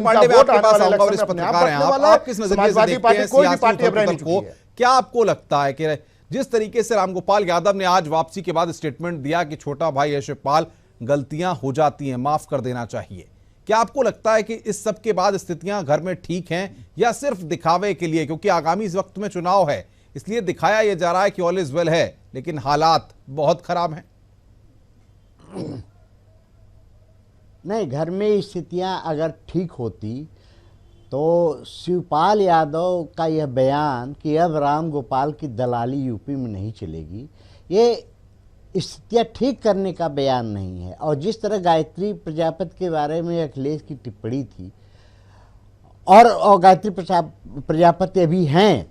पांडे, मैं आपके पास आऊंगा और इस पत्रकार हैं आप किस नजरिए से देखते हैं सियासी उथल-पुथल को? क्या आपको लगता है कि जिस तरीके से रामगोपाल यादव ने आज वापसी के बाद स्टेटमेंट दिया कि छोटा भाई है शिवपाल, गलतियां हो जाती हैं, माफ कर देना चाहिए, क्या आपको लगता है कि इस सब के बाद स्थितियां घर में ठीक हैं या सिर्फ दिखावे के लिए, क्योंकि आगामी इस वक्त में चुनाव है इसलिए दिखाया यह जा रहा है कि ऑल इज वेल है, लेकिन हालात बहुत खराब हैं? नहीं, घर में स्थितियां अगर ठीक होती तो शिवपाल यादव का यह बयान कि अब रामगोपाल की दलाली यूपी में नहीं चलेगी, ये स्थितियां ठीक करने का बयान नहीं है। और जिस तरह गायत्री प्रजापति के बारे में अखिलेश की टिप्पणी थी और गायत्री प्रजापति अभी हैं,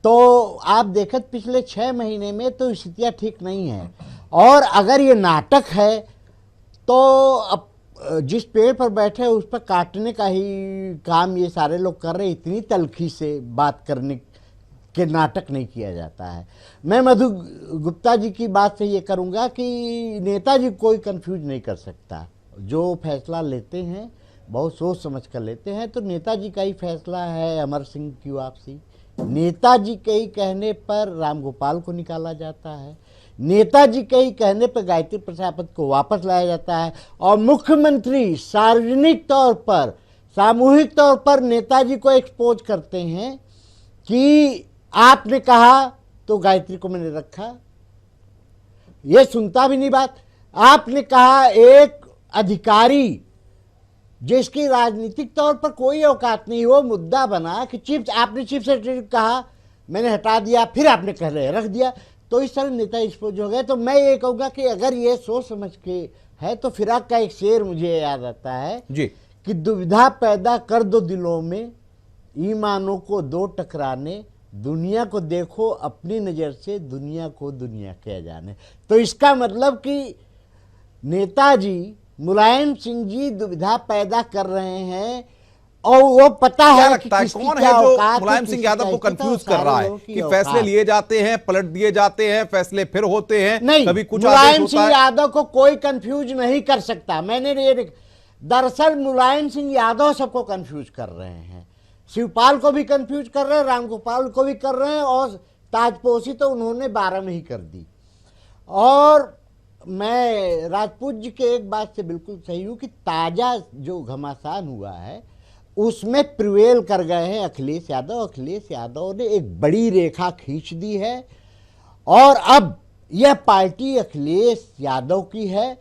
तो आप देखत पिछले 6 महीने में तो स्थितियां ठीक नहीं हैं। और अगर ये नाटक है तो अब जिस पेड़ पर बैठे उस पर काटने का ही काम ये सारे लोग कर रहे हैं। इतनी तल्खी से बात करने के नाटक नहीं किया जाता है। मैं मधु गुप्ता जी की बात से ये करूँगा कि नेताजी कोई कंफ्यूज नहीं कर सकता। जो फैसला लेते हैं बहुत सोच समझ कर लेते हैं। तो नेताजी का ही फैसला है अमर सिंह की वापसी, नेताजी के ही कहने पर रामगोपाल को निकाला जाता है, नेताजी के ही कहने पर गायत्री प्रजापति को वापस लाया जाता है। और मुख्यमंत्री सार्वजनिक तौर पर, सामूहिक तौर पर नेताजी को एक्सपोज करते हैं कि आपने कहा तो गायत्री को मैंने रखा। ये सुनता भी नहीं बात। आपने कहा एक अधिकारी जिसकी राजनीतिक तौर पर कोई औकात नहीं, वो मुद्दा बना कि आपने चीफ सेक्रेटरी कहा, मैंने हटा दिया, फिर आपने कह रहे रख दिया। तो इस तरह नेता एक्सपोज हो गए। तो मैं ये कहूँगा कि अगर ये सोच समझ के है तो फिराक का एक शेर मुझे याद आता है जी कि दुविधा पैदा कर दो दिलों में, ईमानों को दो टकराने, दुनिया को देखो अपनी नज़र से, दुनिया को दुनिया क्या जाने। तो इसका मतलब कि नेताजी मुलायम सिंह जी दुविधा पैदा कर रहे हैं और वो पता क्या है लगता है कौन है जो मुलायम सिंह यादव को कंफ्यूज कर रहा है कि फैसले लिए जाते हैं, पलट दिए जाते हैं, फैसले फिर होते हैं, नहीं, कभी कुछ मुलायम सिंह यादव को कोई कंफ्यूज नहीं कर सकता। मैंने ये दरअसल मुलायम सिंह यादव सबको कंफ्यूज कर रहे हैं। शिवपाल को भी कंफ्यूज कर रहे हैं, रामगोपाल को भी कर रहे हैं, और ताजपोशी तो उन्होंने 12 में ही कर दी। और मैं राजपूत जी के एक बात से बिल्कुल सही हूं कि ताजा जो घमासान हुआ है उसमें प्रिवेल कर गए हैं अखिलेश यादव। अखिलेश यादव ने एक बड़ी रेखा खींच दी है और अब यह पार्टी अखिलेश यादव की है।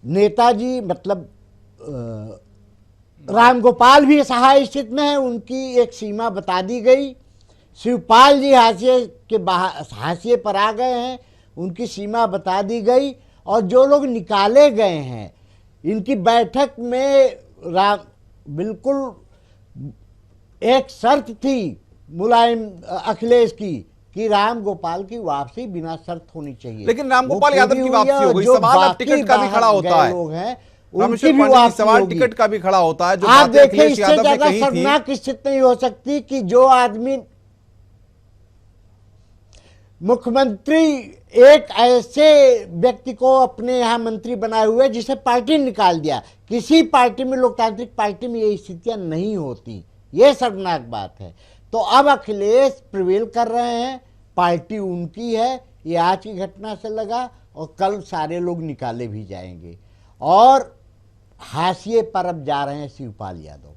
नेताजी मतलब रामगोपाल भी सहाय स्थिति में है, उनकी एक सीमा बता दी गई। शिवपाल जी हाशिए पर आ गए हैं, उनकी सीमा बता दी गई। और जो लोग निकाले गए हैं इनकी बैठक में बिल्कुल एक शर्त थी मुलायम अखिलेश की कि रामगोपाल की वापसी बिना शर्त होनी चाहिए। लेकिन रामगोपाल यादव की वापसी हो गई। सवाल अब टिकट का भी खड़ा होता है, लोग हैं उनकी भी वापसी सवाल टिकट का भी खड़ा होता है। जो आप देखिए, इससे ज्यादा शर्मनाक स्थिति नहीं हो सकती कि जो आदमी मुख्यमंत्री एक ऐसे व्यक्ति को अपने यहां मंत्री बनाए हुए जिसे पार्टी निकाल दिया। किसी पार्टी में, लोकतांत्रिक पार्टी में ये स्थितियां नहीं होती। ये शर्मनाक बात है। तो अब अखिलेश प्रिवेल कर रहे हैं, पार्टी उनकी है। ये आज की घटना से लगा और कल सारे लोग निकाले भी जाएंगे और हाशिए पर अब जा रहे हैं शिवपाल यादव।